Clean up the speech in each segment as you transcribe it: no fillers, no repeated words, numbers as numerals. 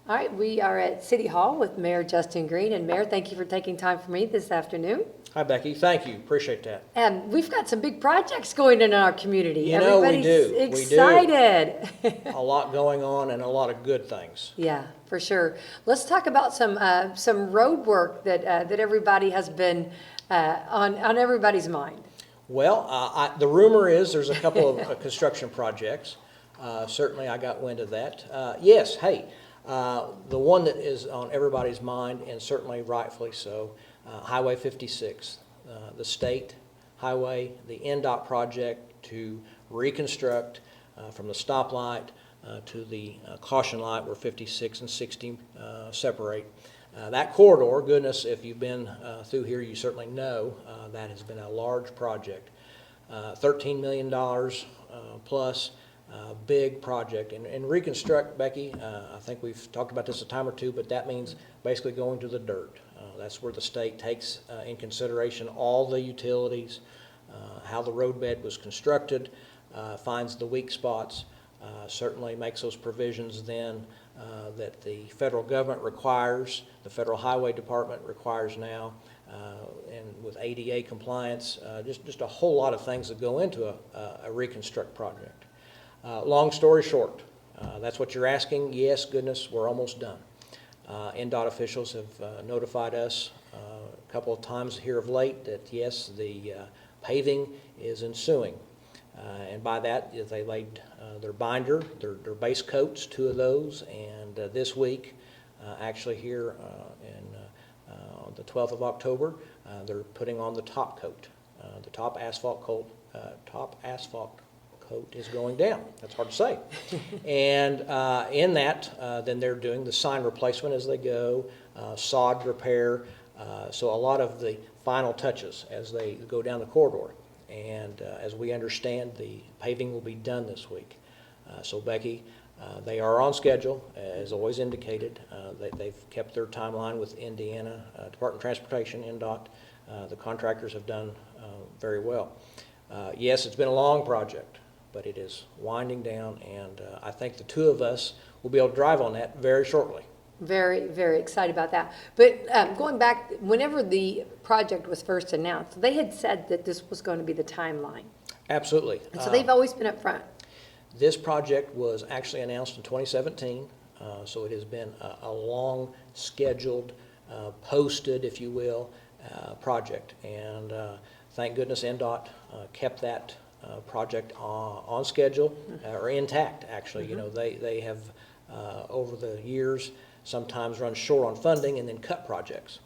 All right, we are at City Hall with Mayor Justin Green. And Mayor, thank you for taking time for me this afternoon. Hi, Becky. Thank you. Appreciate that. And we've got some big projects going in our community. You know, we Everybody's do. excited. A lot going on and a lot of good things. Yeah, for sure. Let's talk about some road work that everybody has been on everybody's mind. Well, the rumor is there's a couple of construction projects. Certainly, I got wind of that. Yes, hey, the one that is on everybody's mind, and certainly rightfully so, Highway 56, the state highway, the NDOT project to reconstruct from the stoplight to the caution light where 56 and 60 separate. That corridor, goodness, if you've been through here, you certainly know that has been a large project. $13 million plus, big project. And reconstruct, Becky, I think we've talked about this a time or two, but that means basically going to the dirt. That's where the state takes in consideration all the utilities, how the roadbed was constructed, finds the weak spots, certainly makes those provisions then that the federal government requires, the Federal Highway Department requires now, and with ADA compliance, just a whole lot of things that go into a reconstruct project. Long story short, that's what you're asking. Yes, goodness, we're almost done. NDOT officials have notified us a couple of times here of late that yes, the paving is ensuing. And by that, they laid their binder, their base coats, 2 of those, and this week, actually here on the 12th of October, they're putting on the top coat. The top asphalt coat is going down. That's hard to say. And in that, then they're doing the sign replacement as they go, sod repair, so a lot of the final touches as they go down the corridor. And as we understand, the paving will be done this week. So Becky, they are on schedule, as always indicated. They've kept their timeline with Indiana Department of Transportation, NDOT. The contractors have done very well. Yes, it's been a long project, but it is winding down, and I think the 2 of us will be able to drive on that very shortly. Very, very excited about that. But going back, whenever the project was first announced, they had said that this was going to be the timeline. Absolutely. And so they've always been up front. This project was actually announced in 2017, so it has been a long scheduled, posted, if you will, project. And thank goodness NDOT kept that project on schedule, or intact, actually. You know, they have, over the years, sometimes run short on funding and then cut projects.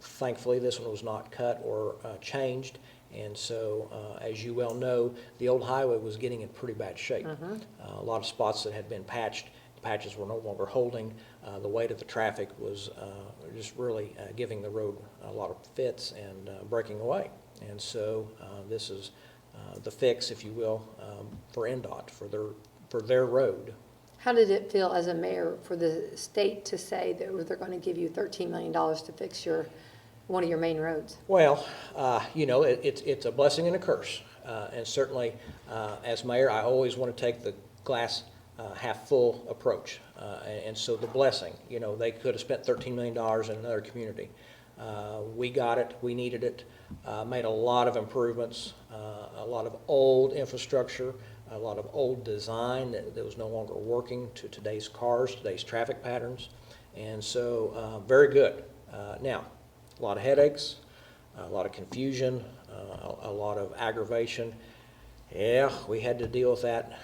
Thankfully, this one was not cut or changed, and so, as you well know, the old highway was getting in pretty bad shape. A lot of spots that had been patched, the patches were no longer holding. The weight of the traffic was just really giving the road a lot of fits and breaking away. And so, this is the fix, if you will, for NDOT, for their road. How did it feel as a mayor for the state to say that they're going to give you $13 million to fix one of your main roads? Well, you know, it's a blessing and a curse. And certainly, as mayor, I always want to take the glass half full approach. And so the blessing, you know, they could have spent $13 million in another community. We got it, we needed it, made a lot of improvements, a lot of old infrastructure, a lot of old design that was no longer working to today's cars, today's traffic patterns, and so very good. Now, a lot of headaches, a lot of confusion, a lot of aggravation. Yeah, we had to deal with that.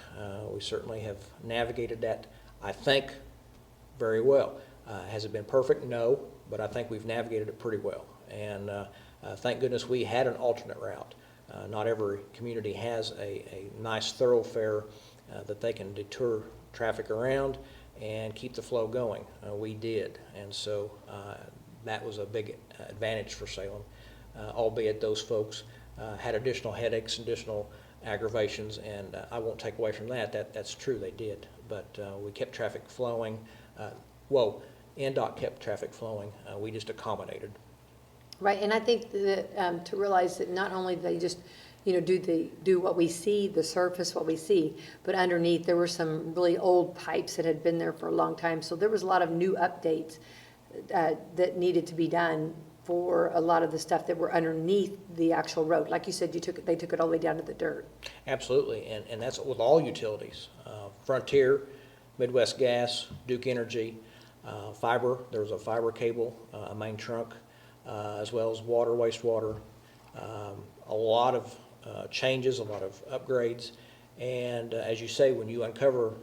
We certainly have navigated that, I think, very well. Has it been perfect? No, but I think we've navigated it pretty well. And thank goodness we had an alternate route. Not every community has a nice thoroughfare that they can deter traffic around and keep the flow going. We did, and so that was a big advantage for Salem, albeit those folks had additional headaches, additional aggravations, and I won't take away from that. That's true, they did, but we kept traffic flowing. NDOT kept traffic flowing. We just accommodated. Right, and I think that to realize that not only they just do what we see, the surface, what we see. But underneath, there were some really old pipes that had been there for a long time. So there was a lot of new updates that needed to be done for a lot of the stuff that were underneath the actual road. Like you said, they took it all the way down to the dirt. Absolutely, and that's with all utilities. Frontier, Midwest Gas, Duke Energy, fiber. There was a fiber cable, a main trunk, as well as water, wastewater. A lot of changes, a lot of upgrades. And as you say, when you uncover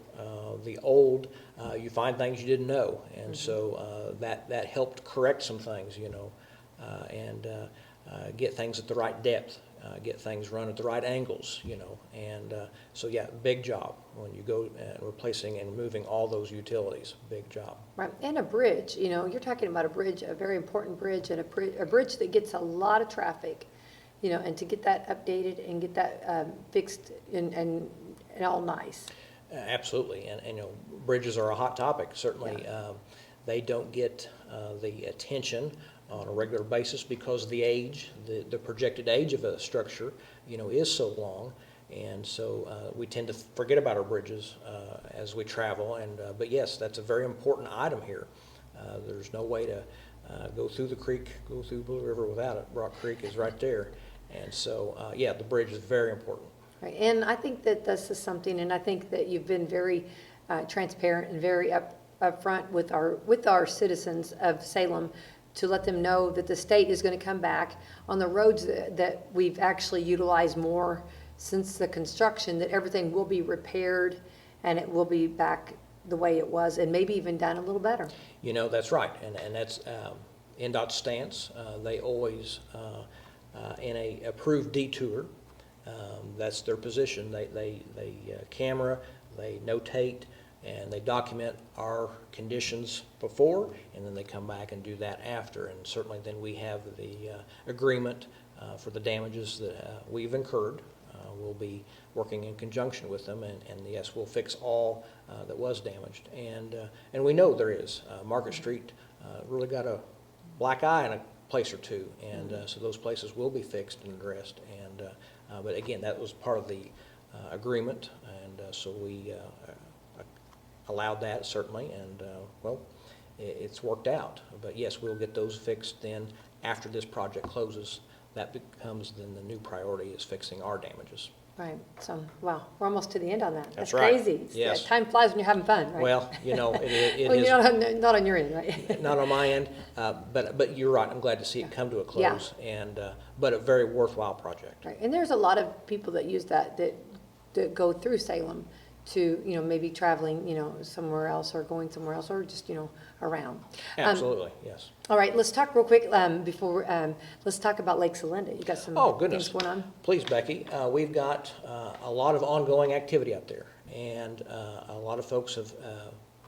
the old, you find things you didn't know. And so that helped correct some things, and get things at the right depth, get things run at the right angles, And so, yeah, big job when you go replacing and moving all those utilities. Big job. Right, and a bridge, you're talking about a bridge, a very important bridge, and a bridge that gets a lot of traffic, and to get that updated and get that fixed and all nice. Absolutely, and bridges are a hot topic. Certainly, they don't get the attention on a regular basis because the age, the projected age of a structure, is so long, and so we tend to forget about our bridges as we travel. And but yes, that's a very important item here. There's no way to go through the creek, go through Blue River without it. Rock Creek is right there, and so yeah, the bridge is very important. Right, and I think that this is something, and I think that you've been very transparent and very upfront with our citizens of Salem to let them know that the state is going to come back on the roads that we've actually utilized more since the construction, that everything will be repaired and it will be back the way it was and maybe even done a little better. That's right, and that's NDOT's stance. They always, in a approved detour, that's their position. They camera, they notate, and they document our conditions before, and then they come back and do that after. And certainly then we have the agreement for the damages that we've incurred. We'll be working in conjunction with them, and yes, we'll fix all that was damaged. And we know there is. Market Street really got a black eye in a place or two, and so those places will be fixed and addressed. And but again, that was part of the agreement, and so we allowed that, certainly, and well, it's worked out. But yes, we'll get those fixed then after this project closes. That becomes then the new priority, is fixing our damages. Right, so, wow, we're almost to the end on that. That's right. Crazy. Yes. Time flies when you're having fun, right? Well, it well, is. Not on your end, right? Not on my end, but you're right. I'm glad to see it come to a close, and but a very worthwhile project. Right, and there's a lot of people that use that go through Salem to, maybe traveling, somewhere else or going somewhere else or just, around. Absolutely, yes. All right, let's talk real quick before, let's talk about Lake Celinda. You got some things going on? Please, Becky. We've got a lot of ongoing activity up there, and a lot of folks have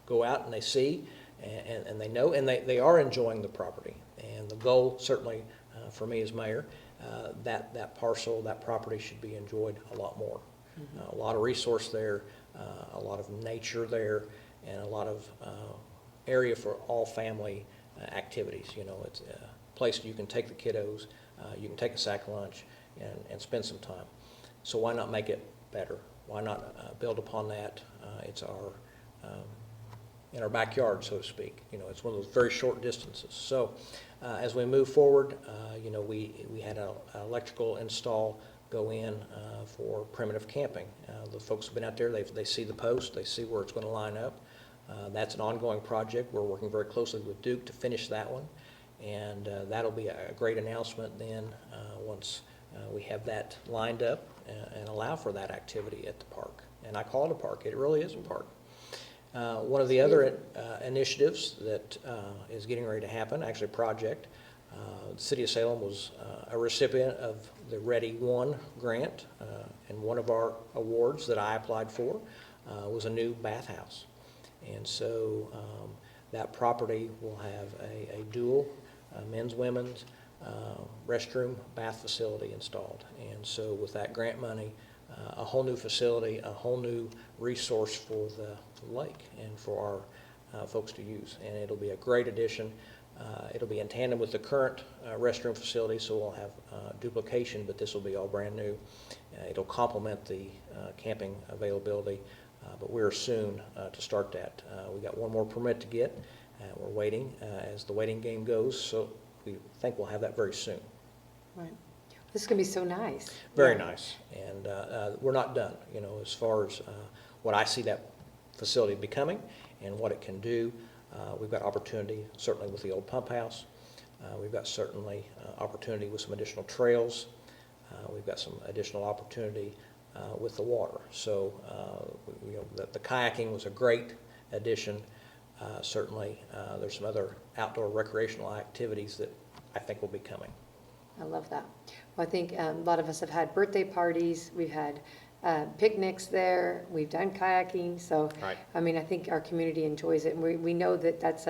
go out and they see, and they know, and they are enjoying the property. And the goal, certainly, for me as mayor, that parcel, that property should be enjoyed a lot more. A lot of resource there, a lot of nature there, and a lot of area for all family activities. It's a place you can take the kiddos, you can take a sack lunch and spend some time. So why not make it better? Why not build upon that? It's in our backyard, so to speak. It's one of those very short distances. So as we move forward, we had an electrical install go in for primitive camping. The folks have been out there, they see the post, they see where it's going to line up. That's an ongoing project. We're working very closely with Duke to finish that one, and that'll be a great announcement then once we have that lined up and allow for that activity at the park. And I call it a park. It really is a park. One of the other initiatives that is getting ready to happen, actually a project, the City of Salem was a recipient of the Ready One grant, and one of our awards that I applied for was a new bathhouse. And so that property will have a dual men's, women's restroom bath facility installed. And so with that grant money, a whole new facility, a whole new resource for the lake and for our folks to use. And it'll be a great addition. It'll be in tandem with the current restroom facility, so we'll have duplication, but this will be all brand new. It'll complement the camping availability, but we're soon to start that. We got one more permit to get. We're waiting as the waiting game goes, so we think we'll have that very soon. Right. This is going to be so nice. Very Yeah. nice, and we're not done, as far as what I see that facility becoming and what it can do. We've got opportunity certainly with the old pump house. We've got certainly opportunity with some additional trails. We've got some additional opportunity with the water. So the kayaking was a great addition. Certainly there's some other outdoor recreational activities that I think will be coming. I love that. Well, I think a lot of us have had birthday parties. We've had picnics there. We've done kayaking. So, Right. I mean, I think our community enjoys it. And we know that that's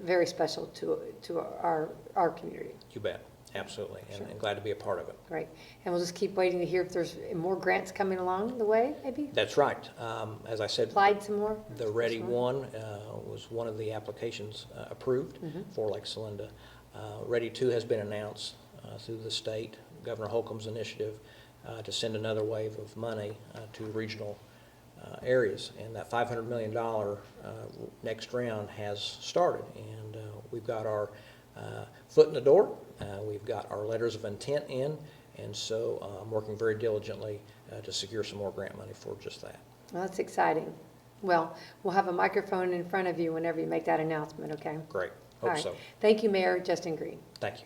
very special to our community. You bet, absolutely, and glad to be a part of it. Great. And we'll just keep waiting to hear if there's more grants coming along the way, maybe? That's right. As I said, Applied some more? the Ready One was one of the applications approved for Lake Celinda. Ready Two has been announced through the state, Governor Holcomb's initiative, to send another wave of money to regional areas. And that $500 million next round has started. And we've got our foot in the door. We've got our letters of intent in. And so I'm working very diligently to secure some more grant money for just that. Well, that's exciting. Well, we'll have a microphone in front of you whenever you make that announcement, okay? Great. All Hope right. so. Thank you, Mayor Justin Green. Thank you.